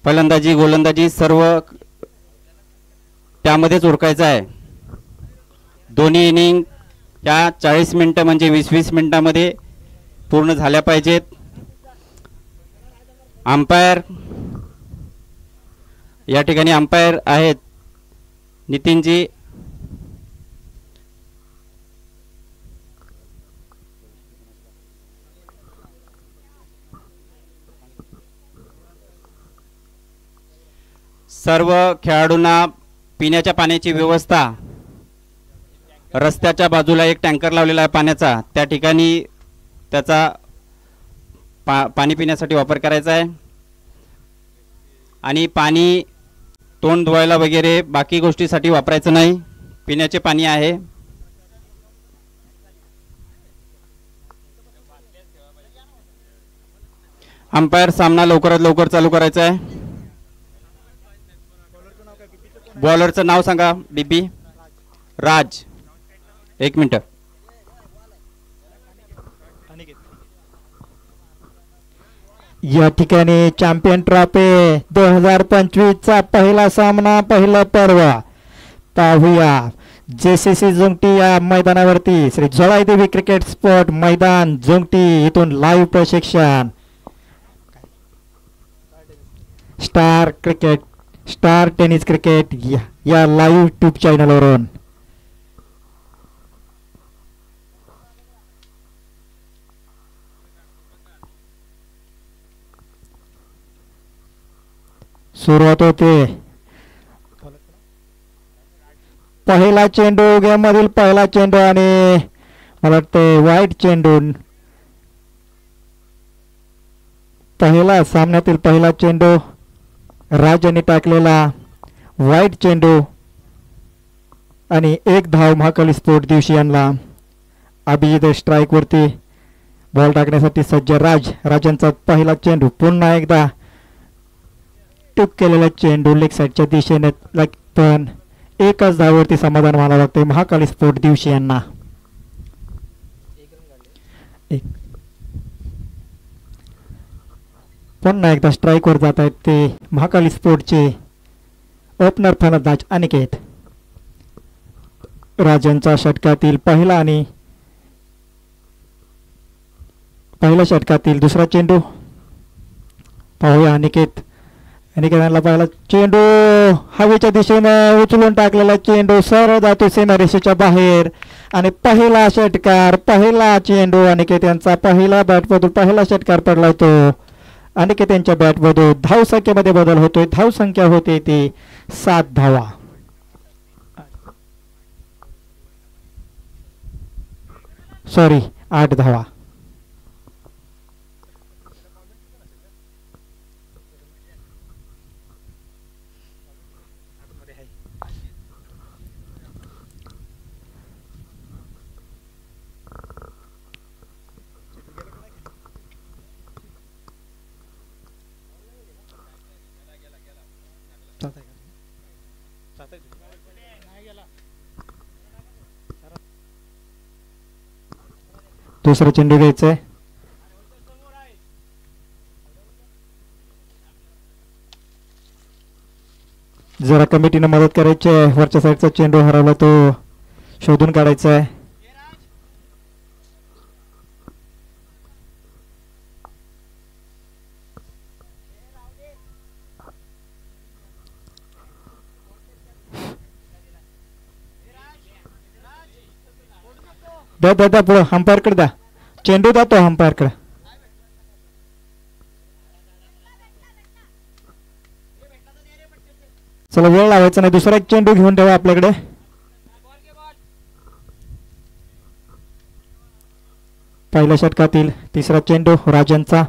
फलंदाजी गोलंदाजी सर्व त्यामध्येच उरकायचं आहे. दोन्ही इनिंग या 40 मिनिटं म्हणजे 20-20 मिनिटांमध्ये पूर्ण झाल्या पाहिजेत. अंपायर या ठिकाणी अंपायर आहेत नितीनजी. सर्व खेळाडूंना पिण्याच्या पाण्याची व्यवस्था, रस्त्याच्या बाजूला एक टँकर लावलेला आहे पाण्याचा, त्या ठिकाणी त्याचा पाणी पिण्यासाठी वापर करायचा आहे. आणि पाणी तोंड धुवायला वगैरे बाकी गोष्टीसाठी वापरायचं नाही, पिण्याचे पाणी आहे. अंपायर सामना लवकरात लवकर चालू करायचा आहे. बॉलरचं नाव सांगा. बीबी राज. 1 मिनिट. या ठिकाणी चॅम्पियन ट्रॉफी 2025 चा पहिला सामना, पहिला पर्व पाहूया. JCC जोंगटी या मैदानावरती श्री जळाईदेवी क्रिकेट स्पोर्ट मैदान जोंगटी, इथून लाईव्ह प्रशिक्षण. स्टार टेनिस क्रिकेट या लाईव्ह ट्यूब चॅनलवरून. सुरुवात होते. पहिला चेंडू, गेम मधील पहिला चेंडू आणि मला वाटते वाईट चेंडू. पहिला सामन्यातील पहिला चेंडू राजाने टाकलेला वाईट चेंडू आणि 1 धाव महाकाली स्पोर्ट दिवशी यांना. अभिजित स्ट्राईक वरती बॉल टाकण्यासाठी सज्ज. राजांचा पहिला चेंडू, पुन्हा एकदा टूक केलेला चेंडू लेग साईडच्या दिशेने, पण 1च धावावरती समाधान व्हावं लागते महाकाली स्पोर्ट दिवशी यांना. पुन्हा एकदा स्ट्राईकवर जात आहेत ते महाकाली स्पोर्टचे ओपनर फलंदाज अनिकेत. राजांचा षटकातील पहिला आणि पहिल्या षटकातील दुसरा चेंडू पाहूया. अनिकेतांना पहिला चेंडू हवेच्या दिशेने उचलून टाकलेला चेंडू सरळ जातो सीमारेषेच्या बाहेर. आणि पहिला षटकार, पहिला चेंडू अनिकेत यांचा पहिला बॅटमधून पहिला षटकार पडला होतो. अनिकेत यांच्या बॅटमधून धावसंख्येमध्ये बदल होतोय. धावसंख्या होते ती 7 धावा. सॉरी 8 धावा. दुसरा चेंडू घ्यायचा आहे. जरा कमिटीने मदत करायची आहे. वरच्या साईडचा चेंडू हरवला तो शोधून काढायचा आहे. द्या पुढं अंपायर कडे द्या. चेंडू द्या तो अंपायर कडे. चला वेळ लावायचा नाही. दुसरा एक चेंडू घेऊन ठेवा आपल्याकडे. पहिल्या षटकातील तिसरा चेंडू राजांचा.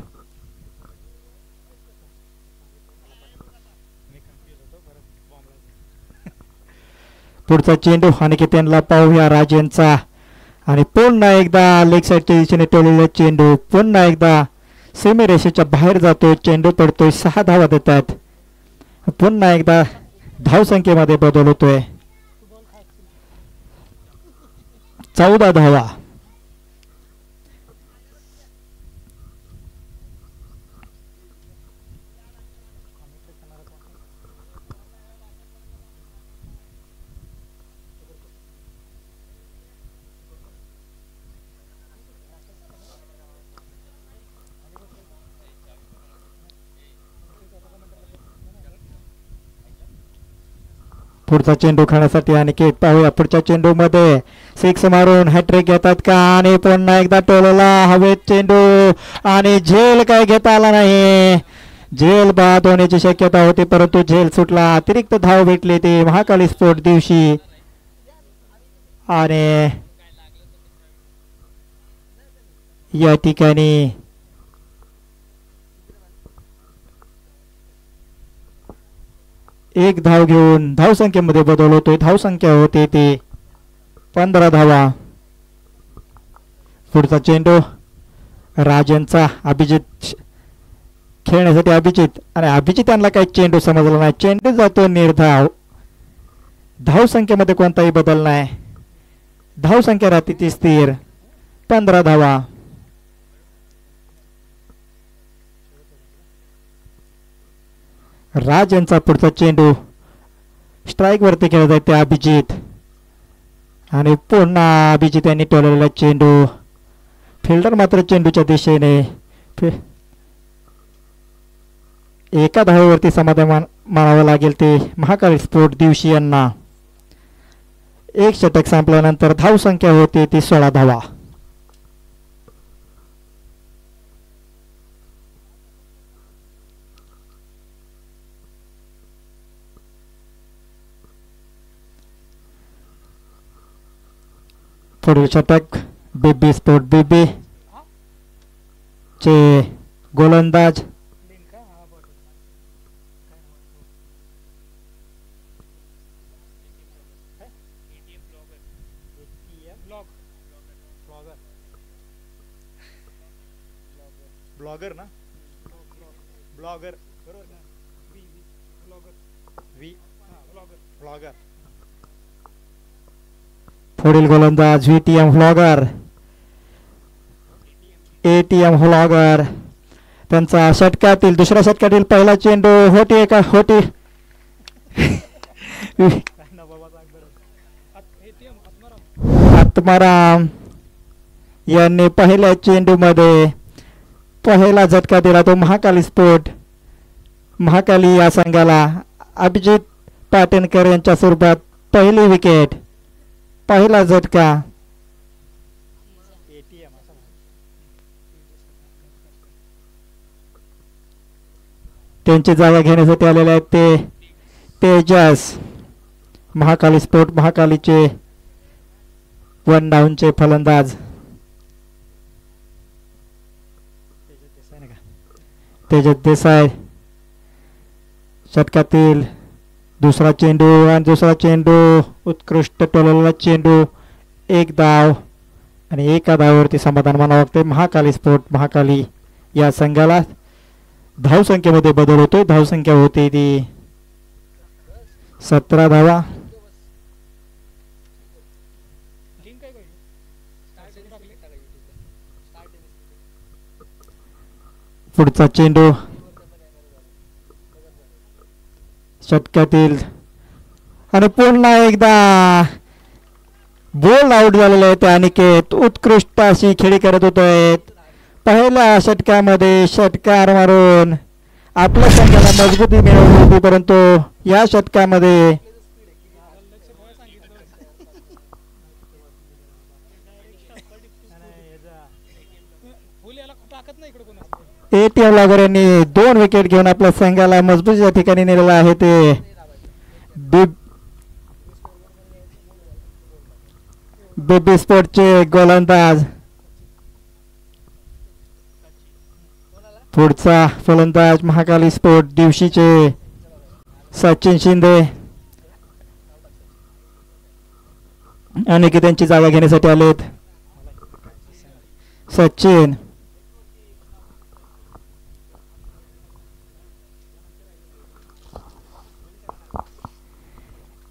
पुढचा चेंडू अनिकेत यांना पाहूया राजांचा. आणि पुन्हा एकदा लेग साईडच्या दिशेने टोललेला चेंडू पुन्हा एकदा सीमेरेषेच्या बाहेर जातो. चेंडू पडतोय. 6 धावा देतात. पुन्हा एकदा धावसंख्येमध्ये बदल होतोय. 14 धावा. पुढचा चेंडू खेळण्यासाठी अनिकेत. पाहूया पुढच्या चेंडू मध्ये सिक्स मारून हॅट्रिक घेतात का आणि पुन्हा एकदा टोलला हवेत चेंडू आणि झेल काय घेता आला नाही. झेल बाद होण्याची शक्यता होती परंतु झेल सुटला. अतिरिक्त धाव भेटली ती महाकाली स्पोर्ट दिवशी आणि या ठिकाणी एक धाव घेऊन धावसंख्येमध्ये बदल होतोय. धावसंख्या होते ते 15 धावा. पुढचा चेंडू राजनचा. अभिजित खेळण्यासाठी अभिजित आणि अभिजित यांना काही चेंडू समजला नाही. चेंडू जातो निर्धाव. धावसंख्येमध्ये कोणताही बदल नाही. धावसंख्या राहते ती स्थिर 15 धावा. राज यांचा पुढचा चेंडू स्ट्राईक वरती खेळत आहे ते अभिजित आणि पुन्हा अभिजित यांनी टोललेला चेंडू. फिल्डर मात्र चेंडूच्या दिशेने. एका धावेवरती समाधान मानावं लागेल ते महाकाली स्पोर्ट दिवशी यांना. एक षटक संपल्यानंतर धावसंख्या होती ती 16 धावा. पुढील षटक बीबी स्पोर्ट बीबी चे गोलंदाज ब्लॉगर ना ब्लॉगर ब्लॉगर. पुढील गोलंदाज व्हीटीएम व्लॉगर एटीएम व्लॉगर. त्यांचा षटकातील दुसऱ्या षटकातील पहिला चेंडू होटी एका होटी आत्माराम यांनी पहिल्या चेंडू मध्ये पहिला झटका दिला तो महाकाली स्पोर्ट महाकाली या संघाला. अभिजित पाटणकर यांच्या स्वरूपात पहिली विकेट. पहिला झटका. त्यांची जागा घेण्यासाठी आलेले आहेत ते तेजस. महाकाली स्पोर्ट महाकालीचे 1 डाऊनचे फलंदाज तेजस देसाई. षटकातील दुसरा चेंडू आणि दुसरा चेंडू उत्कृष्ट टोललेला चेंडू. एक धाव आणि एका धावावरती समाधान मानावं लागते महाकाली स्पोर्ट महाकाली या संघाला. धावसंख्येमध्ये बदल होतोय. धावसंख्या होते ती 17 धावा. पुढचा चेंडू षटकातील आणि पुन्हा एकदा बॉल आउट झालेले आहेत अनिकेत. उत्कृष्ट अशी खेळी करत होते. पहिल्या षटकामध्ये षटकार मारून आपल्या संघाला मजबूती मिळवली होती परंतु या षटकामध्ये एटीएम व्लॉगर यांनी 2 विकेट घेऊन आपल्या संघाला मजबूतीच्या ठिकाणी नेलेला आहे ते बेबी स्पोर्टचे गोलंदाज. पुढचा फलंदाज महाकाली स्पोर्ट दिवशीचे सचिन शिंदे. अनेक त्यांची जागा घेण्यासाठी आलेत सचिन.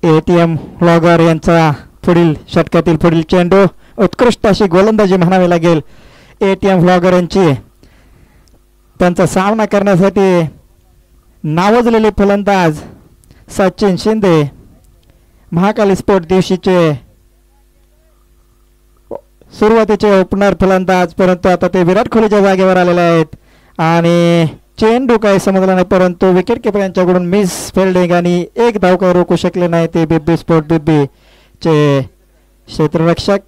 एटीएम व्लॉगर यांचा पुढील षटकातील पुढील चेंडू. उत्कृष्ट अशी गोलंदाजी म्हणावी लागेल एटीएम व्लॉगर यांची. त्यांचा सामना करण्यासाठी नावाजलेले फलंदाज सचिन शिंदे. महाकाली स्पोर्ट दिवशीचे सुरुवातीचे ओपनर फलंदाज परंतु आता ते विराट कोहलीच्या जागेवर आलेले आहेत आणि चेंडू काय समजला नाही, परंतु विकेट किपर यांच्याकडून मिस फिल्डिंग आणि एक धाव काय रोखू शकले नाही ते बिब्बी स्पोर्ट बिब्बी चे क्षेत्ररक्षक.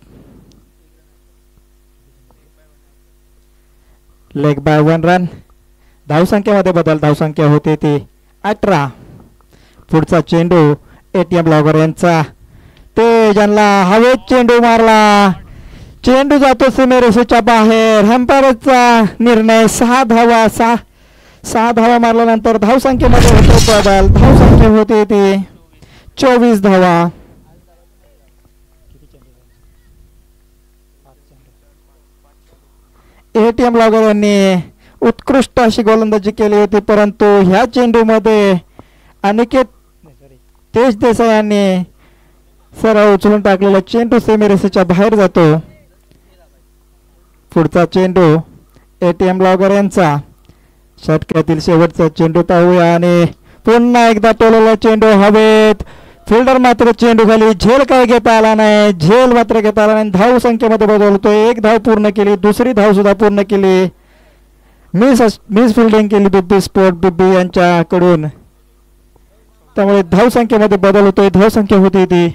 Leg bye 1 run. धावसंख्येमध्ये बदल. धावसंख्या होते ती 18. पुढचा चेंडू एटीएम ब्लॉगर यांचा. ते ज्यांना हवेत चेंडू मारला. चेंडू जातो सीमेरेषेच्या बाहेर. हंपायरचा निर्णय 6 धावा. 6 धावा मारल्यानंतर धावसंख्येमध्ये होतो बदल. धावसंख्या होते ती 24 धावा. एटीएम ब्लॉगर यांनी उत्कृष्ट अशी गोलंदाजी केली होती, परंतु ह्या चेंडूमध्ये अनिकेत तेज देसाई यांनी सरळ उचलून टाकलेला चेंडू सीमेरेषेच्या बाहेर जातो. पुढचा चेंडू एटीएम ब्लॉगर यांचा. षटकातील शेवटचा चेंडू पाहूया आणि पुन्हा एकदा टोललेला चेंडू हवेत. फिल्डर मात्र चेंडू खाली झेल काय घेता आला नाही. झेल मात्र घेता आला नाही. धाव संख्येमध्ये बदल होतोय. एक धाव पूर्ण केली. दुसरी धाव सुद्धा पूर्ण केली. मिस फिल्डिंग केली बिब्बी स्पोर्ट बिब्बी यांच्याकडून. त्यामुळे धाव संख्येमध्ये बदल होतोय. धाव संख्या होती ती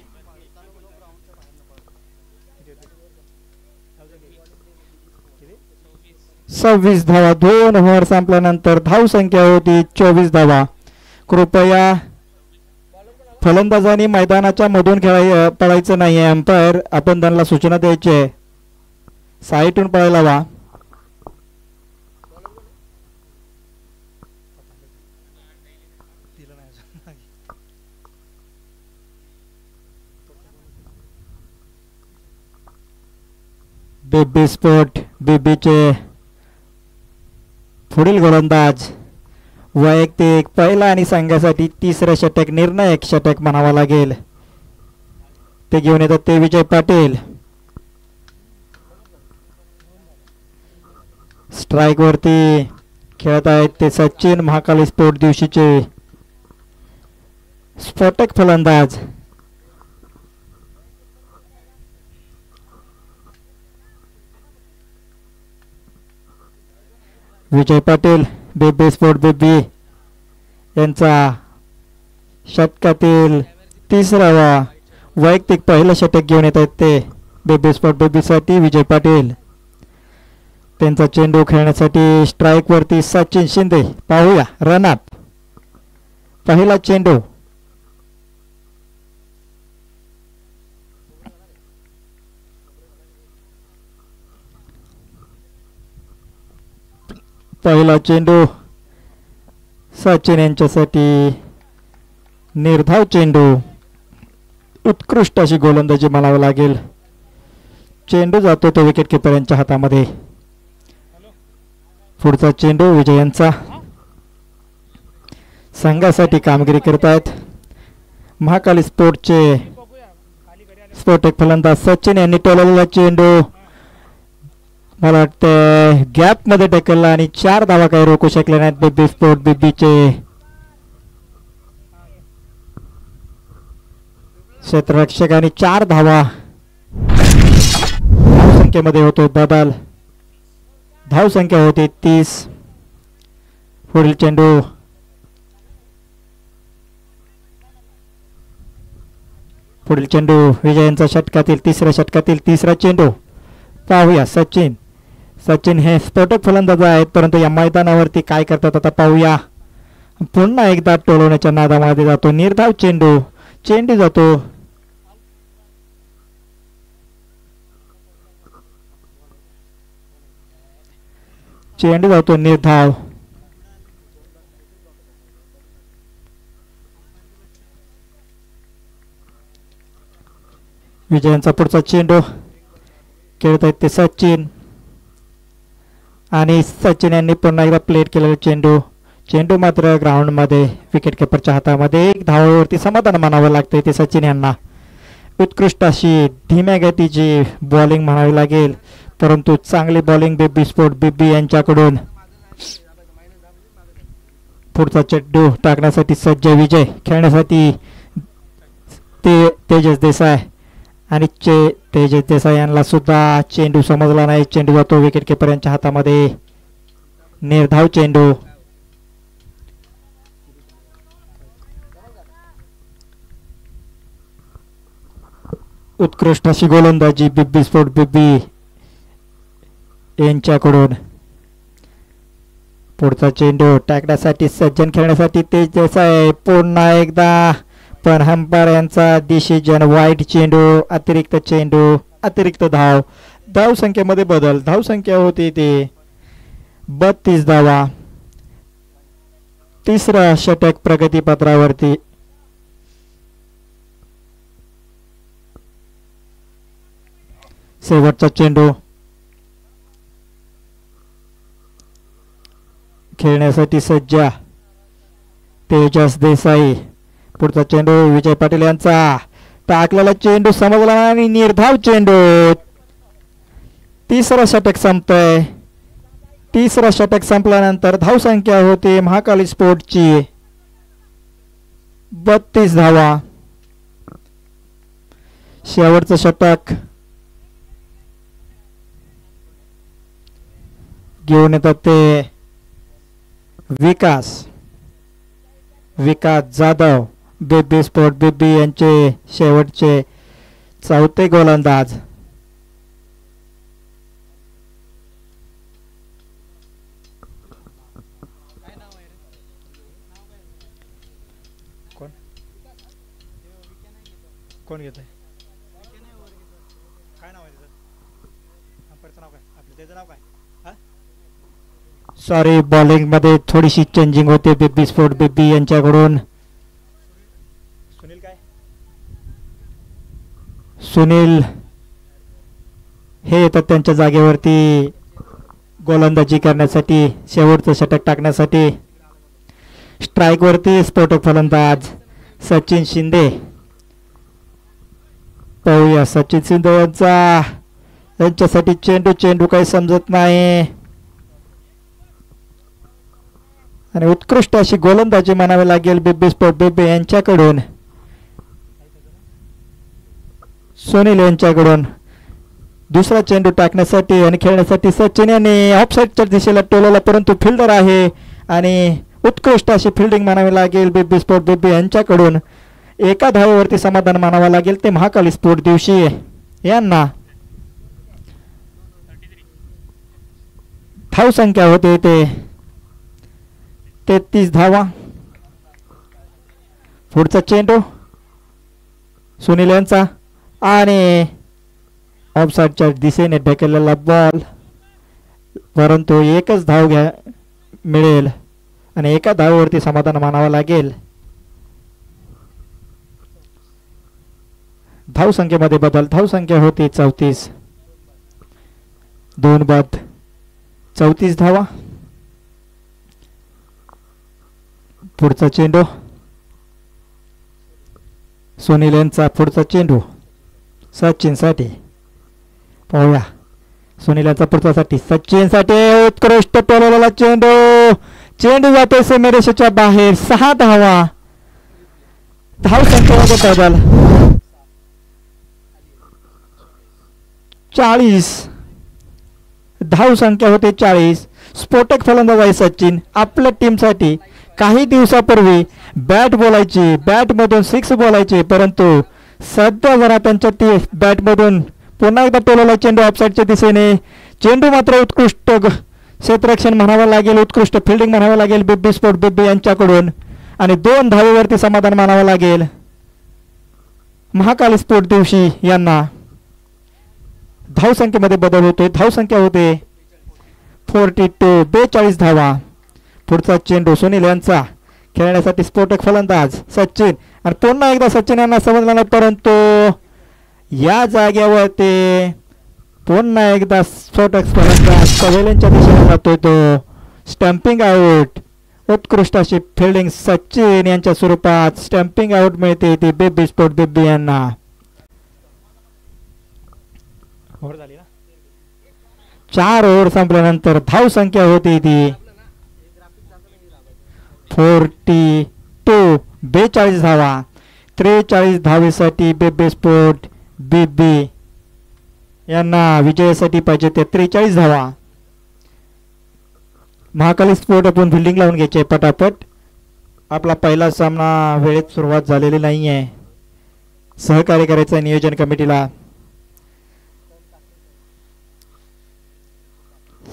26 धावा. 2 ओव्हर संपल्यानंतर धाव संख्या होती 24 धावा. कृपया फलंदाजांनी मैदानाच्या मधून पळायचं नाही आहे. अंपायर आपण त्यांना सूचना द्यायची आहे. साईटून पळायला हवा. बिब्बी स्पोर्ट बिब्बीचे पुढील गोलंदाज वैयक्तिक पहिला आणि संघासाठी तिसरं षटक, निर्णायक षटक म्हणावा लागेल, ते घेऊन येतात ते विजय पाटील. स्ट्राइक वरती खेळत आहेत ते सचिन, महाकाली स्पोर्ट दिवशीचे स्फोटक फलंदाज. विजय पाटील बिब्बी स्पोर्ट बिब्बी यांचा षटकातील तिसरावा वैयक्तिक पहिलं षटक घेऊन येत आहेत ते बिब्बी स्पोर्ट बिब्बीसाठी विजय पाटील. त्यांचा चेंडू खेळण्यासाठी स्ट्राइक वरती सचिन शिंदे. पाहूया रनअप. पहिला चेंडू पहिला चेंडू सचिन यांच्यासाठी निर्धाव चेंडू. उत्कृष्ट अशी गोलंदाजी म्हणावं लागेल. चेंडू जातो तो विकेट किपर यांच्या हातामध्ये. पुढचा चेंडू विजय यांचा. संघासाठी कामगिरी करतायत महाकाली स्पोर्टचे स्फोटक फलंदाज सचिन यांनी टोलवलेला चेंडू मला वाटतं गॅप मध्ये ढकलला आणि 4 धावा काही रोखू शकले नाहीत बिब्बी स्पोर्ट बिब्बीचे क्षेत्ररक्षक. आणि 4 धावा. धावसंख्येमध्ये होतो बदल. धावसंख्या होती 30. पुढील चेंडू विजयांचा षटकातील तिसरा चेंडू. पाहूया सचिन. सचिन हे स्फोटक फलंदाज आहेत, परंतु या मैदानावरती काय करतात आता पाहूया. पुन्हा एकदा टोलवण्याच्या नादामध्ये जातो. निर्धाव चेंडू. चेंडू जातो निर्धाव. विजयांचा पुढचा चेंडू खेळत आहेत ते सचिन आणि सचिन यांनी पुन्हा एकदा प्लेट केलेला चेंडू मात्र ग्राउंड मध्ये विकेट किपरच्या हातामध्ये. 1 धावावरती समाधान मानावं लागतंय ते सचिन यांना. उत्कृष्ट अशी धीम्या गतीची बॉलिंग म्हणावी लागेल, परंतु चांगली बॉलिंग बिब्बी स्पोर्ट बिब्बी यांच्याकडून. पुढचा चेंडू टाकण्यासाठी सज्ज विजय. खेळण्यासाठी तेजस देसाई आणि तेजस देसाई यांना सुद्धा चेंडू समजला नाही. चेंडू जातो विकेट किपर यांच्या हातामध्ये. निर्धाव चेंडू. उत्कृष्ट अशी गोलंदाजी बिब्बी स्पोर्ट बिब्बी यांच्याकडून. पुढचा चेंडू टाकण्यासाठी सज्जन, खेळण्यासाठी तेज देसाई. पुन्हा एकदा पण हंपायर यांचा डिसिजन. वाईट चेंडू, अतिरिक्त चेंडू, अतिरिक्त धाव. धाव संख्येमध्ये बदल. धाव संख्या होती ती 32 धावा. तिसरा षटक प्रगतीपत्रावरती. शेवटचा चेंडू खेळण्यासाठी सज्ज तेजस देसाई. पुढचा चेंडू विजय पाटील यांचा. टाकलेला चेंडू समजला आणि निर्धाव चेंडू. तिसरा षटक संपतोय. तिसरा षटक संपल्यानंतर धावसंख्या होती महाकाली स्पोर्टची 32 धावा. शेवटचं षटक घेऊन येतात ते विकास जाधव. बिब्बी स्पोर्ट बिब्बी यांचे शेवटचे चौथे गोलंदाज. कोण घेत आहे? काय नाव आहे त्याचं? अंपायरचं नाव काय? आपलं त्याचं नाव काय? हा? सॉरी, बॉलिंग मध्ये थोडीशी चेंजिंग होते बिब्बी स्पोर्ट बिब्बी यांच्याकडून. सुनील काय? सुनील हे येतात त्यांच्या जागेवरती गोलंदाजी करण्यासाठी, शेवटचं षटक टाकण्यासाठी. स्ट्राईक वरती स्फोटक फलंदाज सचिन शिंदे. पाहूया सचिन शिंदे यांच्यासाठी चेंडू काही समजत नाही आणि उत्कृष्ट अशी गोलंदाजी म्हणावी लागेल बिब्बी स्पोर्ट बिब्बी यांच्याकडून. सुनील यांच्याकडून दुसरा चेंडू टाकण्यासाठी आणि खेळण्यासाठी सचिन यांनी ऑफसाईडच्या दिशेला टोलवला, परंतु फिल्डर आहे आणि उत्कृष्ट अशी फिल्डिंग म्हणावी लागेल बिब्बी स्पोर्ट बिब्बी यांच्याकडून. एका धावेवरती समाधान मानावं लागेल ते महाकाली स्पोर्ट दिवशी यांना. धाव संख्या होते ते 33 धावा. पुढचा चेंडू सुनील यांचा आणि ऑफसाईडच्या दिशेने ढकललेला बॉल, परंतु एकच धाव मिळेल आणि एका धावेवरती समाधान मानावं लागेल. धाव संख्येमध्ये बदल. धाव संख्या होती 34. 2 बाद 34 धावा. पुढचा चेंडू सुनील यांचा. पुढचा चेंडू सचिन साठी. पाहूया सुनील यांचा पुढचा साठी सचिन साठी. उत्कृष्ट टोलवलेला चेंडू जातोय सीमारेषेच्या बाहेर. 6 धावा. धाव संख्येमध्ये बदल. 40 धाव संख्या होते 40. स्फोटक फलंदाज आहे सचिन. आपल्या टीमसाठी काही दिवसापूर्वी बॅट बोलायची, बॅटमधून 6 बोलायचे, परंतु सध्या जरा त्यांच्या बॅटमधून पुन्हा एकदा टोलवला चेंडू ऑफसाईडच्या दिशेने. चेंडू मात्र उत्कृष्ट क्षेत्ररक्षण म्हणावं लागेल, उत्कृष्ट फिल्डिंग म्हणावं लागेल बिब्बी स्पोर्ट बिब्बी यांच्याकडून आणि 2 धावेवरती समाधान मानावं लागेल महाकाली स्पोर्ट दिवशी यांना. धाव संख्येमध्ये बदल होतोय. धाव संख्या होते 42 धावा. पुढचा चेंडू सुनील यांचा. खेळण्यासाठी स्फोटक फलंदाज सचिन आणि पुन्हा एकदा सचिन यांना समजला नाही, परंतु या जागेवर ते पुन्हा एकदा स्फोटक फलंदाज कवेलेंच्या दिशेने जातोय तो. Stumping out. उत्कृष्ट अशी फिल्डिंग सचिन यांच्या स्वरूपात स्टंपिंग आउट मिळते ती बिब्बी स्पोर्ट बिब्बी यांना. झाली ना. 4 ओव्हर संपल्यानंतर धाव संख्या होती ती 42 धावा. 43 धावेसाठी बिब्बी स्पोर्ट बिब्बी यांना विजयासाठी पाहिजे ते 43 धावा. महाकाली स्पोर्ट आपण फिल्डिंग लावून घ्यायचे पटापट. आपला पहिला सामना वेळेत सुरुवात झालेली नाही आहे. सहकार्य करायचं आहे नियोजन कमिटीला.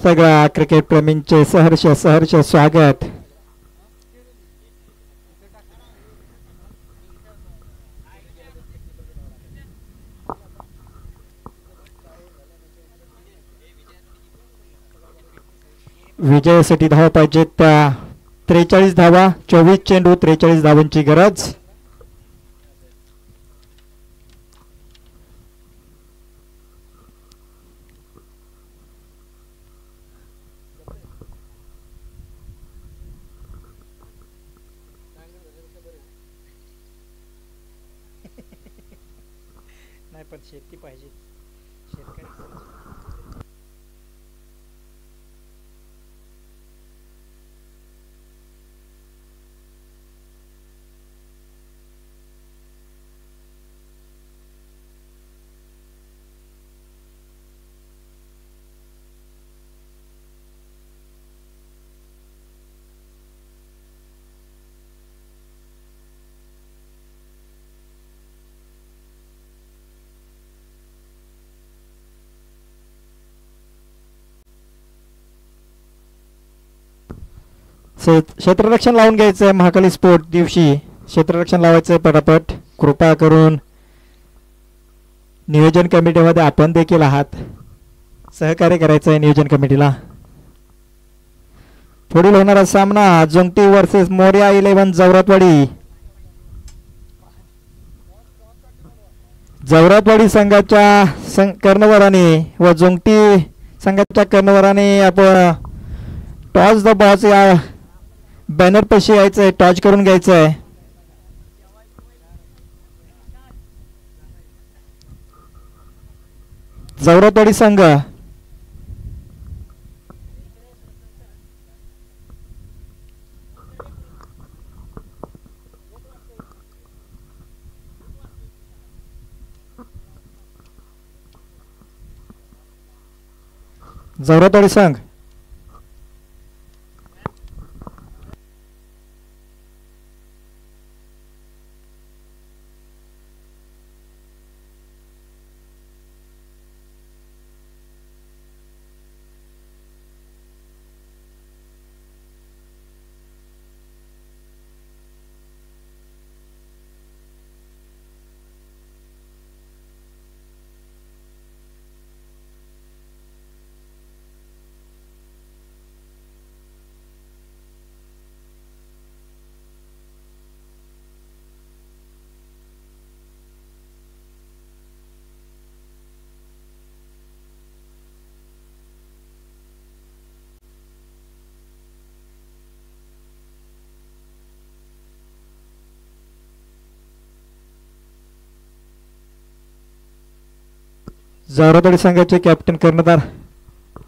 सगळ्या क्रिकेट प्रेमींचे सहर्ष सहर्ष स्वागत. विजयासाठी धावा पाहिजेत त्या 43 धावा. 24 चेंडू 43 धावांची गरज. नाही पण शेती पाहिजे शेतकरी. क्षेत्ररक्षण लावून घ्यायचं आहे. महाकाली स्पोर्ट दिवशी क्षेत्ररक्षण लावायचं आहे पटापट. कृपा करून नियोजन कमिटीमध्ये आपण देखील आहात. सहकार्य करायचं आहे नियोजन कमिटीला. पुढील होणारा सामना जोंगटी वर्सेस मोर्या 11 जवरातवाडी. जवरातवाडी संघाच्या कर्णधाराने व जोंगटी संघाच्या कर्णधाराने आपण टॉस द बॉस या बॅनर पाशी यायचं आहे. टॉच करून घ्यायचं आहे. जवरातवाडी संघ जवरातवाडी संघ जवरातवाडी संघाचे कॅप्टन कर्णधार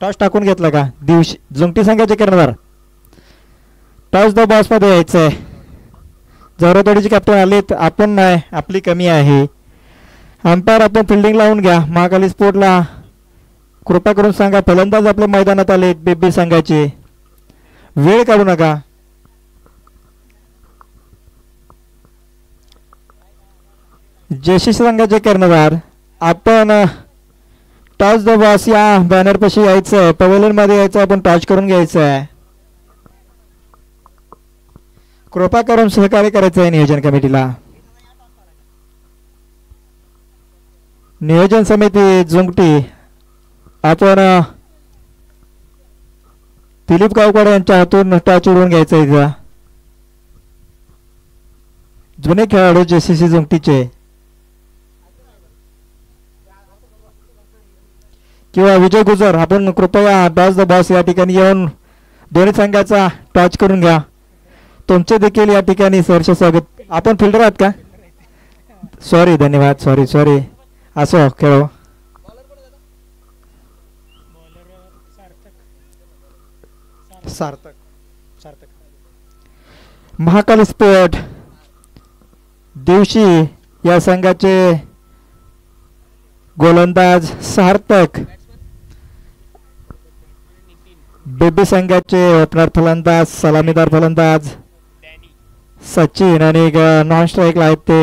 टॉस टाकून घेतला का. दिवशी जोंगटी संघाचे कर्णधार टॉस द बॉस मध्ये यायचंय. जवरातवाडीचे कॅप्टन आलेत. आपण नाही आपली कमी आहे. अंपायर आपण फिल्डिंग लावून घ्या. महाकाली स्पोर्टला कृपा करून सांगा. फलंदाज आपल्या मैदानात आलेत बेबी संघाचे. वेळ काढू नका. जेसी संघाचे कर्णधार आपण टॉस द बॉस या बॅनर पाशी यायचं आहे. पवेलियन मध्ये यायचं. आपण टॉच करून घ्यायचं आहे. कृपा करून सहकार्य करायचं आहे नियोजन कमिटीला. नियोजन समिती जोंगटी आपण दिलीप गावकर यांच्या हातून टॉच उडवून घ्यायचं आहे. जुने खेळाडू जेसीसी जोंगटीचे किंवा विजय गुजर आपण कृपया टॉस द बॉस या ठिकाणी येऊन दोन्ही संघाचा टॉच करून घ्या. तुमचे देखील या ठिकाणी सहर्ष स्वागत. आपण फिल्डर आहात का. सॉरी धन्यवाद. सॉरी असो खेळो. सार्थक महाकाली स्पोर्ट दिवशी या संघाचे गोलंदाज सार्थक. बेबी संघाचे ओपनर फलंदाज सलामीदार फलंदाज सचिन आणि नॉन स्ट्राईकला आहेत ते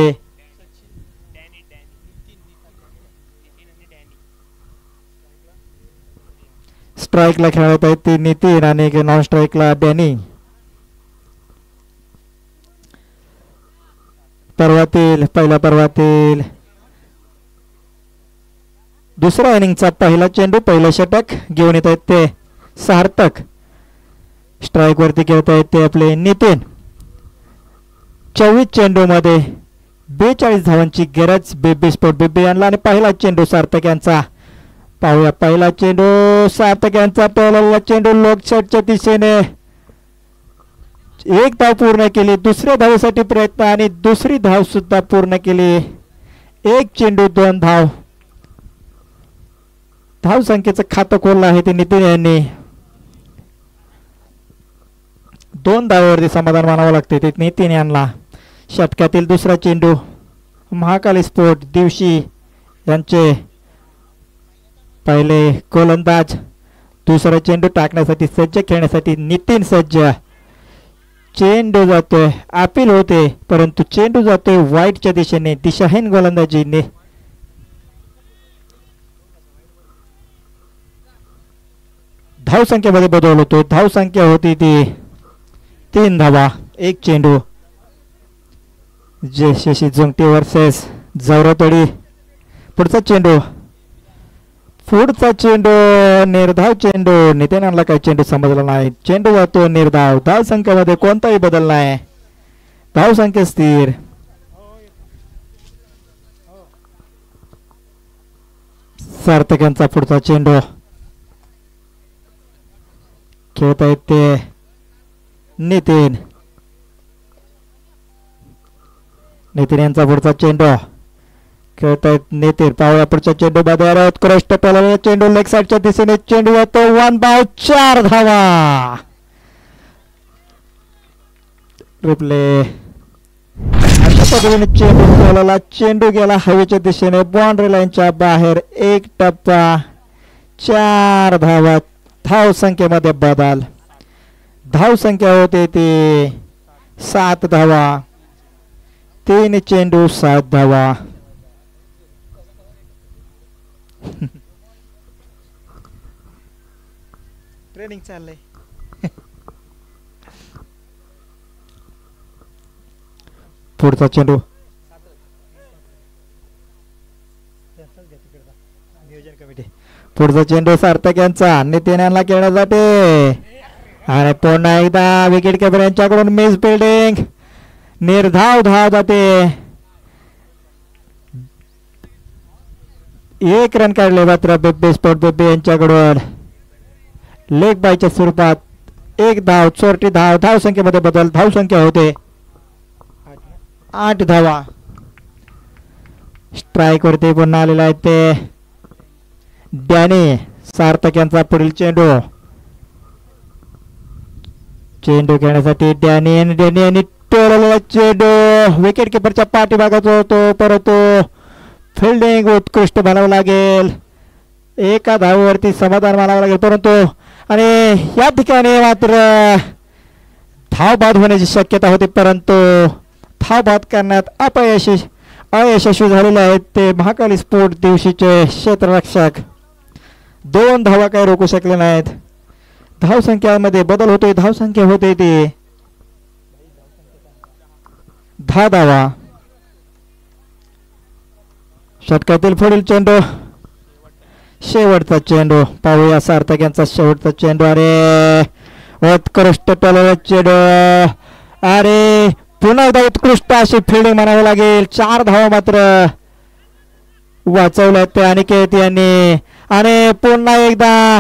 स्ट्राईकला खेळत आहेत ते नितीन आणि नॉन स्ट्राईकला डॅनी. पर्वातील पहिल्या पर्वातील दुसऱ्या इनिंगचा पहिला चेंडू पहिलं षटक घेऊन येत आहेत ते सार्थक. स्ट्राईक वरती खेळत आहेत ते आपले नितीन. 24 चेंडू मध्ये 42 धावांची गरज बेबी स्पोर्ट बेबी यांना आणि पहिला चेंडू सार्थक यांचा. पाहूया पहिला चेंडू सार्थक यांचा. पहिला चेंडू लोकशॉटच्या दिशेने एक धाव पूर्ण केली. दुसऱ्या धावेसाठी प्रयत्न आणि दुसरी धाव सुद्धा पूर्ण केली. एक चेंडू 2 धाव. धाव संख्येचं खातं खोललं आहे ते नितीन यांनी. 2 धावावरती समाधान मानावं लागते ते नितीन यांना. षटकातील दुसरा चेंडू महाकाली स्पोर्ट दिवशी यांचे पहिले गोलंदाज. दुसरा चेंडू टाकण्यासाठी सज्ज, खेळण्यासाठी नितीन सज्ज. चेंडू जातोय, अपील होते परंतु चेंडू जातोय वाईटच्या दिशेने. दिशाहीन गोलंदाजीने. धाव संख्येमध्ये बदल होतोय. धाव संख्या होती ती 3 धावा 1 चेंडू. जयशशी जुंगटी वर्सेस जवरतोडी. पुढचा चेंडू निर्धाव चेंडू. नितीनांना काही चेंडू समजला नाही. चेंडू जातो निर्धाव. धाव संख्येमध्ये कोणताही बदल नाही. धाव संख्या स्थिर. सार्थक यांचा पुढचा चेंडू. खेळत आहेत ते नितीन यांचा पुढचा चेंडू. खेळत आहेत नितीन. पाहूया पुढचा चेंडू बाजार उत्कृष्ट पळालेला चेंडू लेग साईडच्या दिशेने. चेंडू जातो 1 धाव 4 धावा. रिप्ले. अशा पद्धतीने चेंडू पळाला. चेंडू गेला हवेच्या दिशेने बाउंड्री लाईनच्या बाहेर. 1 टप्पा 4 धावा. धाव संख्येमध्ये बदल. धाव संख्या होते ती 7 धावा. 3 चेंडू 7 धावा. ट्रेनिंग चाललंय. पुढचा चेंडू. नियोजन कमिटी. पुढचा चेंडू सार्थक यांचा. नितीन यांना खेळण्यासाठी आणि पुन्हा एकदा विकेट किपर यांच्याकडून मिस फिल्डिंग. निर्धाव धाव जाते. 1 रन काढले मात्र बेबी स्पोर्ट बेबी यांच्याकडून. लेग बायच्या स्वरूपात 1 धाव. चोरटी धाव. धाव संख्येमध्ये बदल. धाव संख्या होते 8 धावा. स्ट्राईक वरती पुन्हा आलेला आहे ते डॅनी. सार्थक यांचा पुढील चेंडू. चेंडू खेळण्यासाठी डॅनी यांनी टोळलेला चेंडू विकेट किपरच्या पाठीभागात होतो परंतु फिल्डिंग उत्कृष्ट म्हणावं लागेल. एका धावेवरती समाधान मानावं लागेल परंतु आणि या ठिकाणी मात्र धाव बाद होण्याची शक्यता होती परंतु धाव बाद करण्यात अयशस्वी झालेले आहेत ते महाकाली स्पोर्ट दिवशीचे क्षेत्ररक्षक. 2 धावा काही रोखू शकले नाहीत. धाव संख्यामध्ये बदल होतोय. धाव संख्या होते ती 10 धावा. षटकातील पुढील चेंडू. शेवटचा चेंडू. पाहूया सार्थक यांचा शेवटचा चेंडू. अरे उत्कृष्ट टोलला चेंडू. अरे पुन्हा एकदा उत्कृष्ट अशी फिल्डिंग म्हणावी लागेल. 4 धावा मात्र वाचवल्या ते अनिकेत यांनी. आणि पुन्हा एकदा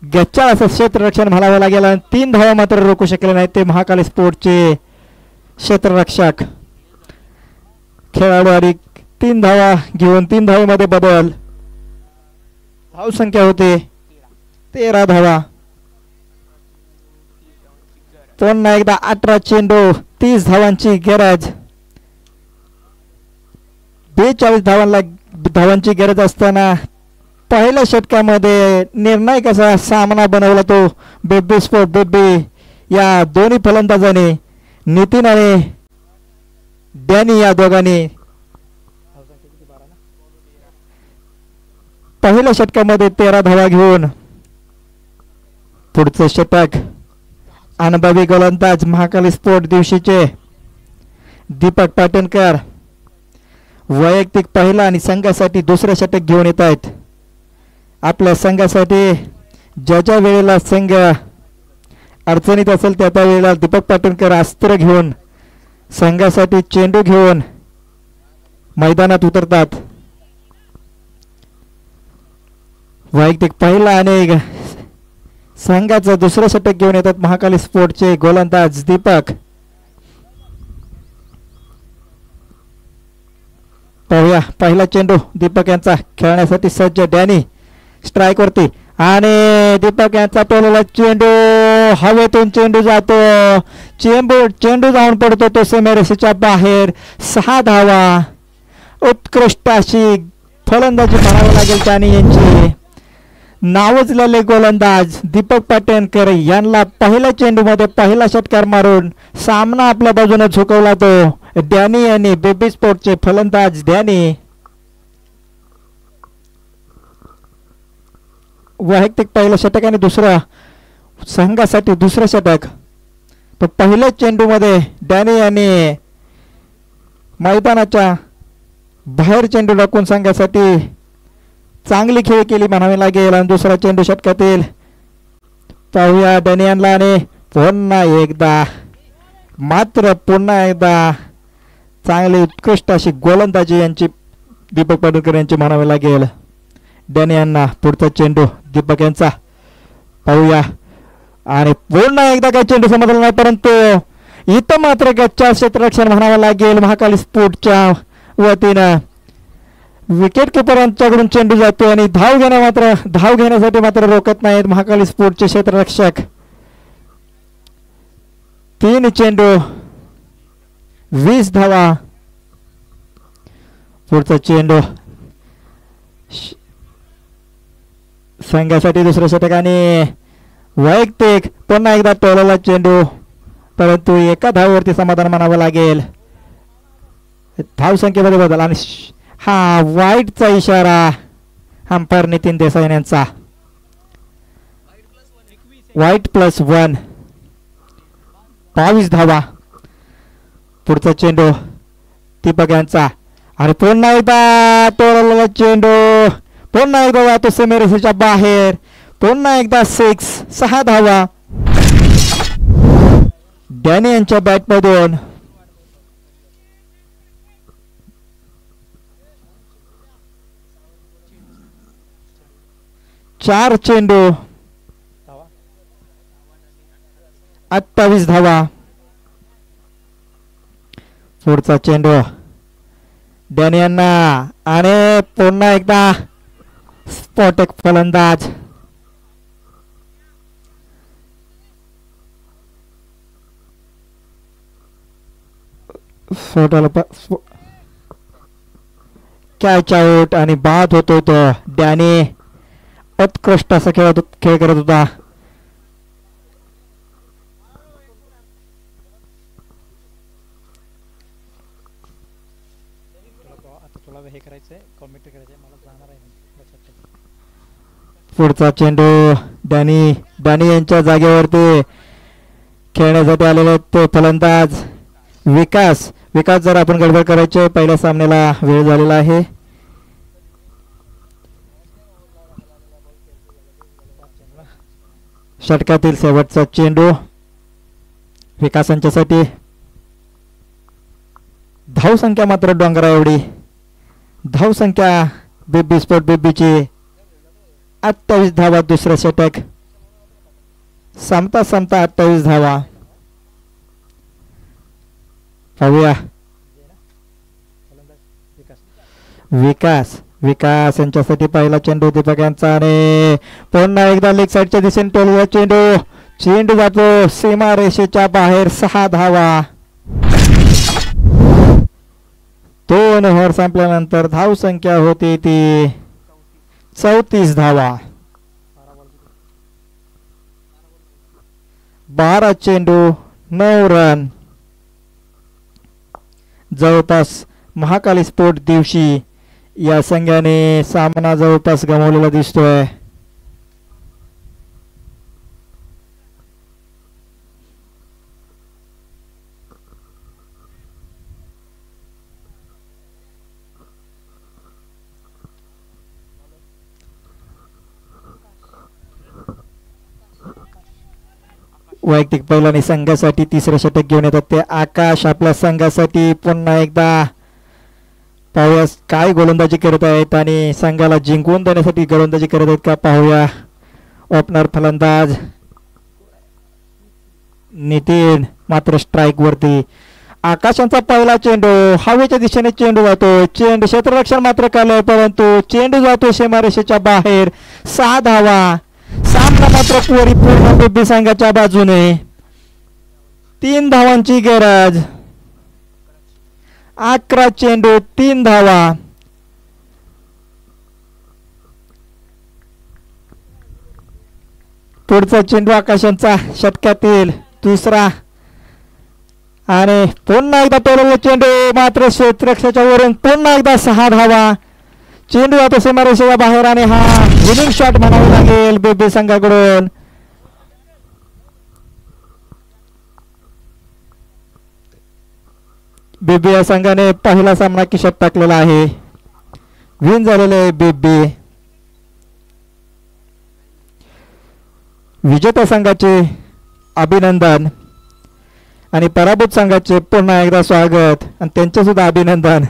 गच्चा असं क्षेत्ररक्षण म्हणावं लागेल. आणि 3 धावा मात्र रोखू शकले नाही ते महाकाली स्पोर्टचे क्षेत्ररक्षक खेळाडू. आणि 3 धावा घेऊन 3 धावेमध्ये बदल. धाव संख्या होते 13 धावा. पुन्हा एकदा 18 चेंडू 30 धावांची गरज. 42 धावांची गरज असताना पहिल्या षटकामध्ये निर्णायक असा सामना बनवला तो बेबी स्पोर्ट बेबी या दोन्ही फलंदाजांनी. नितीन आणि डॅनी या दोघांनी पहिल्या षटकामध्ये 13 धावा घेऊन पुढचं षटक अनुभवी गोलंदाज महाकाली स्पोर्ट दिवशीचे दीपक पाटणकर वैयक्तिक पहिला आणि संघासाठी दुसरं षटक घेऊन येत आहेत. आपल्या संघासाठी ज्या वेळेला संघ अडचणीत असेल त्या वेळेला दीपक पाटणकर अस्त्र घेऊन संघासाठी चेंडू घेऊन मैदानात उतरतात. वैयक्तिक पहिला आणि संघाचं दुसरं षटक घेऊन येतात महाकाली स्पोर्टचे गोलंदाज दीपक. पाहूया पहिला चेंडू दीपक यांचा खेळण्यासाठी सज्ज. डॅनी स्ट्राईक वरती आणि दीपक यांचा टोलला चेंडू हवेतून चेंडू जातो. चेंडू जाऊन पडतो तो सीमारेषेच्या बाहेर. 6 धावा. उत्कृष्ट अशी फलंदाजी म्हणावी लागेल त्याने यांची. नावाजलेले गोलंदाज दीपक पाटणकर यांना पहिल्या चेंडूमध्ये पहिला षटकार मारून सामना आपल्या बाजूने झुकवला तो डॅनी यांनी. बेबी स्पोर्टचे फलंदाज डॅनी. वैयक्तिक पहिलं षटक आणि दुसरं संघासाठी दुसरं षटक. तो पहिल्या चेंडूमध्ये डॅनी यांनी मैदानाच्या बाहेर चेंडू टाकून संघासाठी चांगली खेळ केली म्हणावी लागेल. आणि दुसरा चेंडू षटकातील पाहूया डॅनी यांना. आणि पुन्हा एकदा चांगली उत्कृष्ट अशी गोलंदाजी यांची दीपक पाटणकर यांची म्हणावी लागेल. डॅनी यांना पुढचा चेंडू दीपक यांचा पाहूया. आणि पुन्हा एकदा काही चेंडू समजला नाही परंतु इथं मात्र गच्चा क्षेत्ररक्षण म्हणावं लागेल महाकाली स्पोर्टच्या वतीनं. विकेट किपरांच्याकडून चेंडू जातो आणि धाव घेण्यासाठी मात्र रोकत नाहीत महाकाली स्पोर्टचे क्षेत्ररक्षक. 3 चेंडू 20 धावा. पुढचा चेंडू संघासाठी दुसरं षटक आणि वैयक्तिक पुन्हा एकदा टोलला चेंडू परंतु एका धावेवरती समाधान मानावं लागेल. धाव संख्येमध्ये बदल आणि हा वाईटचा इशारा अंपायर नितीन देसाई यांचा. वाईट +1 22 धावा. पुढचा चेंडू दीपक यांचा आणि पुन्हा एकदा टोलला चेंडू पुन्हा एकदा जातो सीमारेषेच्या बाहेर. पुन्हा एकदा 6 धावा. डॅनी यांच्या बॅटमधून 4 चेंडू 28 धावा. पुढचा चेंडू डॅनी यांना आणि पुन्हा एकदा स्फोटक फलंदाज कॅच आउट आणि बाद होतो तो. डॅनी उत्कृष्ट असा खेळ करत होता. तुला हे करायचंय कॉमेंट्री करायचंय मला जाणार आहे लक्षात ठेव. पुढचा चेंडू डॅनी यांच्या जागेवरती खेळण्यासाठी आलेले ते फलंदाज विकास जर आपण गडबड करायचे पहिल्या सामन्याला वेळ झालेला आहे. षटकातील शेवटचा चेंडू विकासांच्यासाठी. धाव संख्या मात्र डोंगरा एवढी. धाव संख्या बेबी स्पोर्ट बेबीची 28 धावा. दुसरं षटक संपता 28 धावा. पाहूया विकास यांच्यासाठी पहिला चेंडू दीपक यांचा आणि पुन्हा एकदा लेग साईडच्या दिशेने टोलला चेंडू जातो सीमारेषेच्या बाहेर. 6 धावा. 2 ओव्हर संपल्यानंतर धाव संख्या होती ती 34 धावा. 12 चेंडू 9 रन. जवळपास महाकाली स्पोर्ट दिवशी या संघाने सामना जवळपास गमावलेला दिसतोय. वैयक्तिक पैलवानी संघासाठी तिसरे षटक घेऊन येतात ते आकाश आपल्या संघासाठी. पुन्हा एकदा पाहूया काय गोलंदाजी करत आहेत आणि संघाला जिंकवून देण्यासाठी गोलंदाजी करत आहेत का पाहूया. ओपनर फलंदाज नितीन मात्र स्ट्राईक वरती. आकाशांचा पहिला चेंडू हवेच्या दिशेने चेंडू जातो. चेंडू क्षेत्ररक्षण मात्र केलंय परंतु चेंडू जातो सीमारेषेच्या बाहेर. 6 धावा. सामना मात्र परिपूर्ण बेबी संघाच्या बाजूने. 3 धावांची गरज. 11 चेंडू 3 धावा. पुढचा चेंडू आकाशांचा षटकातील दुसरा आणि पुन्हा एकदा टोलवला चेंडू मात्र क्षेत्ररक्षाच्या वरून पुन्हा एकदा 6 धावा. चेंडू जातो सीमारेषेच्या बाहेर आणि हा विनिंग शॉट म्हणावा लागेल बेबी संघाकडून. बेबी या संघाने पहिला सामना खिशात टाकलेला आहे. विन झालेले बेबी. विजेता संघाचे अभिनंदन आणि पराभूत संघाचे पुन्हा एकदा स्वागत आणि त्यांचे सुद्धा अभिनंदन.